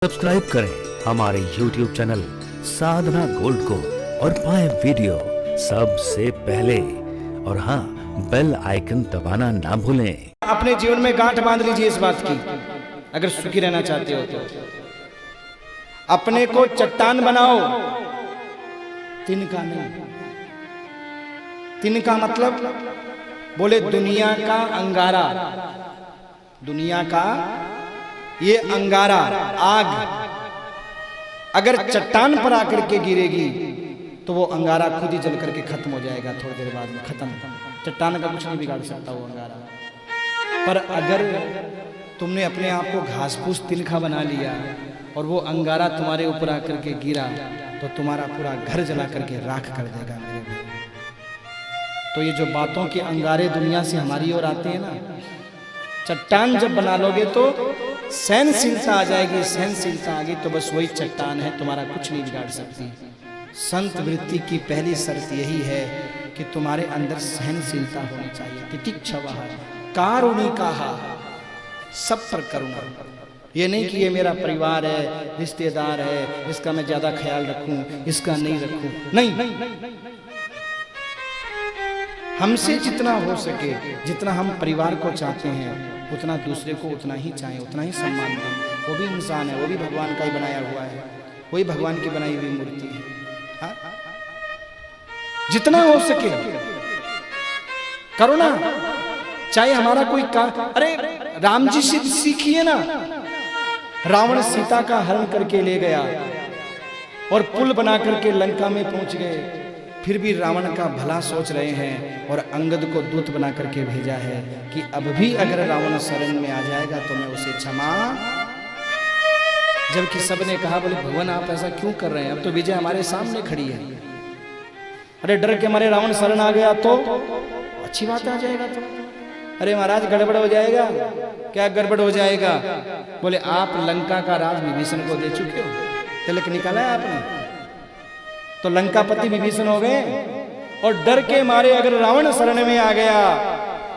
Subscribe करें हमारे YouTube channel साधना gold को और पाएं वीडियो सबसे पहले। और हाँ, बेल आइकन दबाना ना भूलें। अपने जीवन में गांठ बांध लीजिए इस बात की, अगर सुखी रहना चाहते हो तो अपने को चट्टान बनाओ, तिनका नहीं। तिनका मतलब बोले दुनिया का अंगारा, दुनिया का ये अंगारा आग अगर चट्टान पर आकर के गिरेगी तो वो अंगारा खुद ही जल करके खत्म हो जाएगा, थोड़ी देर बाद में खत्म। चट्टान का कुछ नहीं बिगाड़ सकता वो अंगारा। पर अगर तुमने अपने आप को घास फूस तिनका बना लिया और वो अंगारा तुम्हारे ऊपर आकर के गिरा तो तुम्हारा पूरा घर जला करके राख कर देगा मेरे भाई। तो ये जो बातों के अंगारे दुनिया से हमारी ओर आते हैं ना, चट्टान जब बना लोगे तो सहनशीलता आ जाएगी। सहनशीलता आ गई तो बस वही चट्टान है, तुम्हारा कुछ नहीं बिगाड़ सकती। संत वृत्ति की पहली शर्त यही है कि तुम्हारे अंदर सहनशीलता होनी चाहिए। तितिक्षवः कारुणिकाः, सब पर करुणा। ये नहीं कि ये मेरा परिवार है, रिश्तेदार है, इसका मैं ज्यादा ख्याल रखूं, इसका नहीं रखूं। नहीं, हमसे जितना हो सके, जितना हम परिवार को चाहते हैं उतना दूसरे को उतना ही चाहें, उतना ही सम्मान दें। वो भी इंसान है, वो भी भगवान का ही बनाया हुआ है, वही भगवान की बनाई हुई मूर्ति है। हाँ? जितना हो सके करुणा। चाहे हमारा कोई अरे राम जी से सीखिए ना, रावण सीता का हरण करके ले गया और पुल बना करके लंका में पहुंच गए, फिर भी रावण का भला सोच रहे हैं और अंगद को दूत बना करके भेजा है कि अब भी अगर रावण शरण में आ जाएगा तो मैं उसे क्षमा। जबकि सबने कहा बोले भगवान आप ऐसा क्यों कर रहे हैं, अब तो विजय हमारे सामने खड़ी है। अरे डर के हमारे रावण शरण आ गया तो अच्छी बात आ जाएगा तो। अरे महाराज गड़बड़ हो जाएगा। क्या गड़बड़ हो जाएगा? बोले आप लंका का राज विभीषण को दे चुके हो, तिलक निकाला है आपने, तो लंकापति विभीषण हो गए। और डर के मारे अगर रावण शरण में आ गया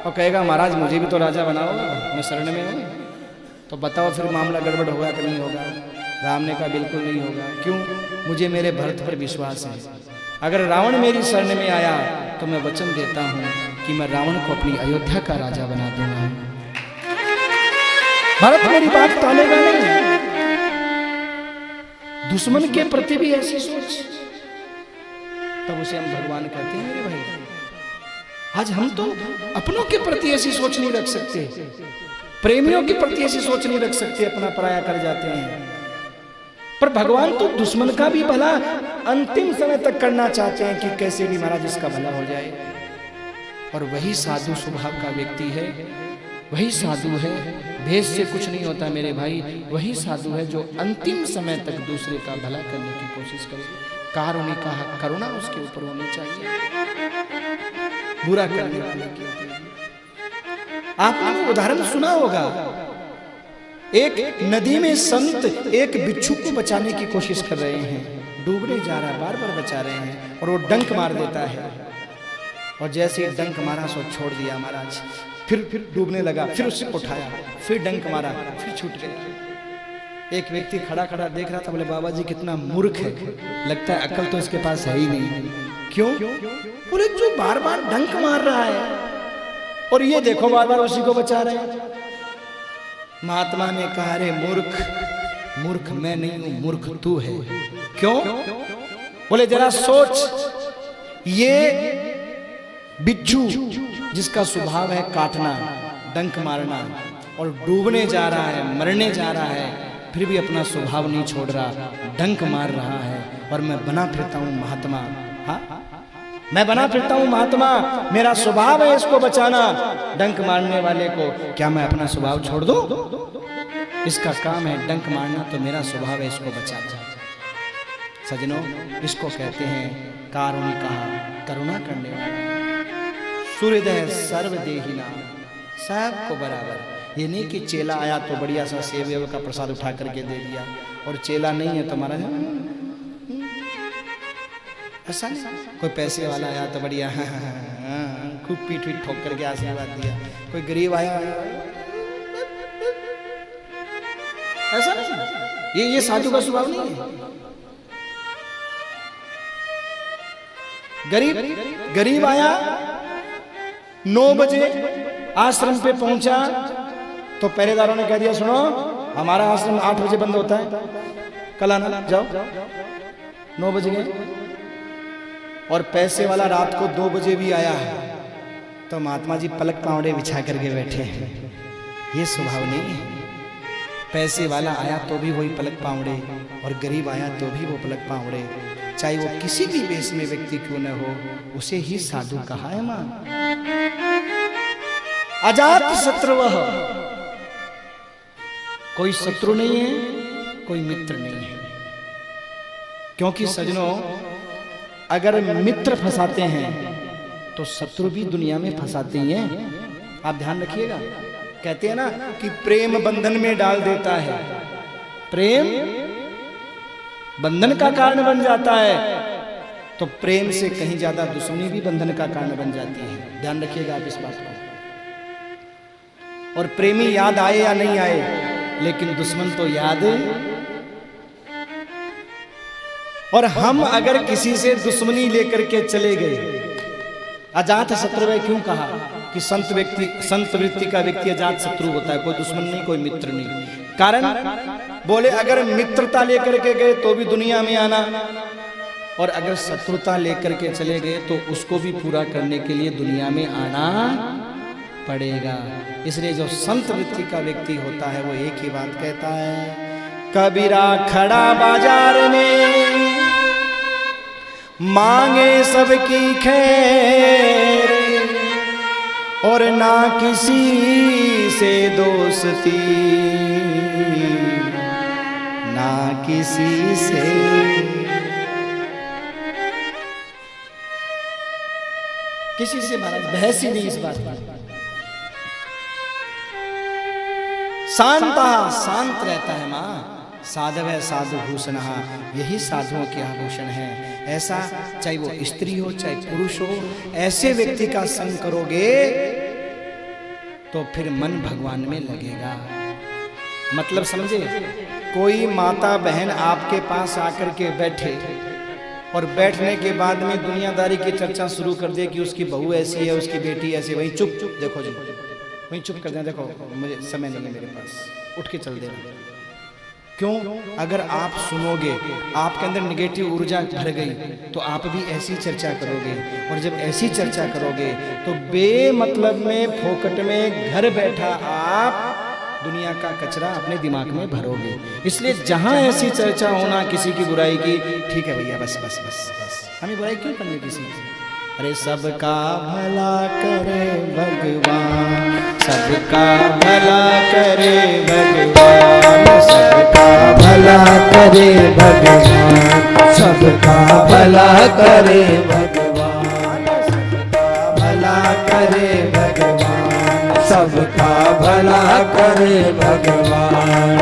और कहेगा महाराज मुझे भी तो राजा बनाओ, मैं शरण में हूं, तो बताओ फिर मामला गड़बड़ होगा कि नहीं होगा? राम ने कहा बिल्कुल नहीं होगा। क्यों? मुझे मेरे भरत पर विश्वास है। अगर रावण मेरी शरण में आया तो मैं वचन देता हूं कि मैं रावण को अपनी अयोध्या का राजा बना दूंगा। भरत मेरी बात टालेगा नहीं। दुश्मन के प्रति भी ऐसी सोच, तब उसे हम भगवान कहते हैं। मेरे भाई आज हम तो अपनों के प्रति ऐसी सोच नहीं रख सकते, प्रेमियों के प्रति ऐसी सोच नहीं रख सकते, अपना पराया कर जाते हैं। पर भगवान तो दुश्मन का भी भला अंतिम समय तक करना चाहते हैं कि कैसे भी महाराज इसका भला हो जाए। और वही साधु स्वभाव का व्यक्ति है, वही साधु है, भेष से कुछ नहीं होता मेरे भाई। वही साधु है जो अंतिम समय तक दूसरे का भला करने की कोशिश करे। कारुणिका, करुणा उसके ऊपर होनी चाहिए, बुरा करने वाले की। आपने उदाहरण सुना होगा, एक नदी में संत एक बिच्छू को बचाने की कोशिश कर रहे हैं, डूबने जा रहा है, बार बार बचा रहे हैं, और वो डंक मार देता है। और जैसे ही डंक मारा सो छोड़ दिया महाराज, फिर डूबने लगा, फिर उससे उठाया, फिर डंक मारा, फिर छूट गया। एक व्यक्ति खड़ा खड़ा देख रहा था, बोले बाबा जी कितना मूर्ख है, लगता है अक्ल तो इसके पास है ही नहीं। क्यों? बोले जो बार बार डंक मार रहा है और ये देखो बार बार उसी को बचा रहे हैं। महात्मा ने कहा अरे मूर्ख, मूर्ख मैं नहीं हूं, मूर्ख तू है। क्यों? बोले जरा सोच, ये बिच्छू जिसका स्वभाव है काटना, डंक मारना, और डूबने जा रहा है, मरने जा रहा है, फिर भी अपना स्वभाव नहीं छोड़ रहा, डंक मार रहा है। और मैं बना फिरता हूं महात्मा। हाँ, मैं बना फिरता हूं महात्मा, मेरा स्वभाव है इसको बचाना, डंक मारने वाले को। क्या मैं अपना स्वभाव छोड़ दूं? इसका काम है डंक मारना, तो मेरा स्वभाव है इसको बचाना। सजनों, इसको कहते हैं कारुणिका, करुणा करने वाला। सूर्योदय सर्वदेहिना, सबको बराबर। ये नहीं कि चेला आया तो बढ़िया सा सेव का प्रसाद उठा करके दे दिया, और चेला नहीं है तो महाराज ऐसा नहीं। कोई पैसे वाला आया तो बढ़िया खूब पीठ पीठ ठोक करके आशीर्वाद दिया, कोई गरीब आया ऐसा नहीं। ये साधु का स्वभाव नहीं है। गरीब आया, 9 बजे आश्रम पे पहुंचा तो पहरेदारों ने कह दिया सुनो हमारा आश्रम 8 बजे बंद होता है, कल आना, जाओ। 9 बज गए और पैसे वाला रात को 2 बजे भी आया तो महात्मा जी पलक पावड़े बिछा करके बैठे हैं। ये स्वभाव नहीं है। पैसे वाला आया तो भी वही पलक पावड़े और गरीब आया तो भी वो पलक पावड़े, चाहे वो किसी भी वेश में व्यक्ति क्यों न हो, उसे ही साधु कहा है। मां अजात शत्रुवः, कोई शत्रु नहीं है, कोई मित्र नहीं है। क्योंकि सज्जनों अगर मित्र फंसाते हैं तो शत्रु भी दुनिया में फंसाते ही हैं। आप ध्यान रखिएगा। कहते हैं ना कि प्रेम बंधन में डाल देता है, प्रेम बंधन का कारण बन जाता है, तो प्रेम से कहीं ज्यादा दुश्मनी भी बंधन का कारण बन जाती है। ध्यान रखिएगा आप इस बात को। और प्रेमी याद आए या नहीं आए, लेकिन दुश्मन तो याद। और हम अगर किसी से दुश्मनी लेकर के चले गए, अजात शत्रु क्यों कहा कि संत वृत्ति का व्यक्ति अजात शत्रु होता है, कोई दुश्मन नहीं, कोई मित्र नहीं। कारण बोले अगर मित्रता लेकर के गए तो भी दुनिया में आना, और अगर शत्रुता लेकर के चले गए तो उसको भी पूरा करने के लिए दुनिया में आना पड़ेगा। इसलिए जो संत वृत्ति का व्यक्ति होता है वो एक ही बात कहता है, कबीरा खड़ा बाजार में मांगे सबकी खैर और ना किसी से दोस्ती, ना किसी से। किसी से महाराज बहस ही नहीं इस बात पर। शांत रहता है मां। साधव है साधु भूषण, यही साधुओं के आभूषण है। ऐसा चाहे वो स्त्री हो चाहे पुरुष हो, ऐसे व्यक्ति का संग करोगे तो फिर मन भगवान में लगेगा। मतलब समझे, कोई माता बहन आपके पास आकर के बैठे और बैठने के बाद में दुनियादारी की चर्चा शुरू कर दे कि उसकी बहू ऐसी है, उसकी बेटी ऐसी, वहीं चुप देखो जी, वहीं चुप कर दें, देखो मुझे समय नहीं है मेरे पास, उठ के चल देना। क्यों? अगर आप सुनोगे, आपके अंदर निगेटिव ऊर्जा भर गई तो आप भी ऐसी चर्चा करोगे, और जब ऐसी चर्चा करोगे तो बेमतलब में फोकट में घर बैठा आप दुनिया का कचरा अपने दिमाग में भरोगे। इसलिए जहां ऐसी चर्चा होना किसी की बुराई की, ठीक है भैया बस बस बस बस, हमें बुराई क्यों करनी किसी की। अरे सबका भला करे भगवान, सबका भला करे भगवान, सबका भला करे भगवान, सबका भला करे भगवान, सबका भला करे भगवान, सबका भला करे भगवान।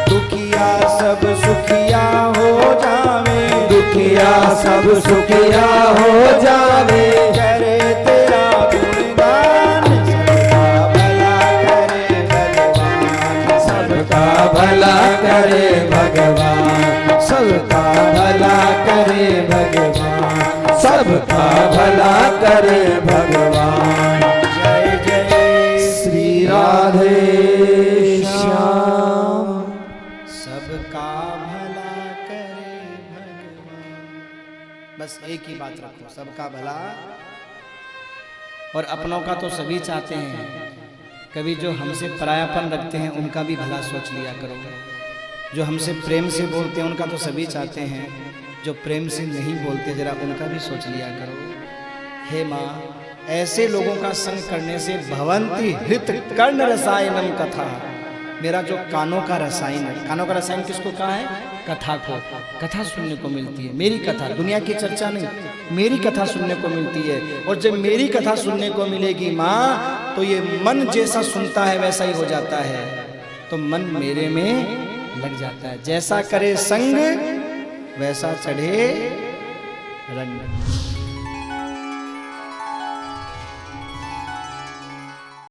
दुखिया सब सुखिया हो जावे, दुखिया सब सुखिया हो जावे, करे तेरा गुणगान, सबका भला करे भगवान, सबका भला करे भगवान, सबका भला करे भगवान। जय जय श्री राधे श्याम, सबका भला करे भगवान। बस एक ही बात रखो, सबका भला। और अपनों का तो सभी चाहते हैं, कभी जो हमसे परायापन रखते हैं उनका भी भला सोच लिया करो। जो हमसे प्रेम से बोलते हैं उनका तो सभी चाहते हैं, जो प्रेम से नहीं बोलते जरा उनका भी सोच लिया करो। हे माँ, ऐसे लोगों का संग करने से भवंती हृत कर्ण रसायनम कथा, मेरा जो कानों का रसायन है, कानों का रसायन किसको कहा है? कथा को। कथा सुनने को मिलती है, मेरी कथा, दुनिया की चर्चा नहीं, मेरी कथा सुनने को मिलती है। और जब मेरी कथा सुनने को मिलेगी माँ, तो ये मन जैसा सुनता है वैसा ही हो जाता है, तो मन मेरे में लग जाता है। जैसा करे संग वैसा चढ़े रंग।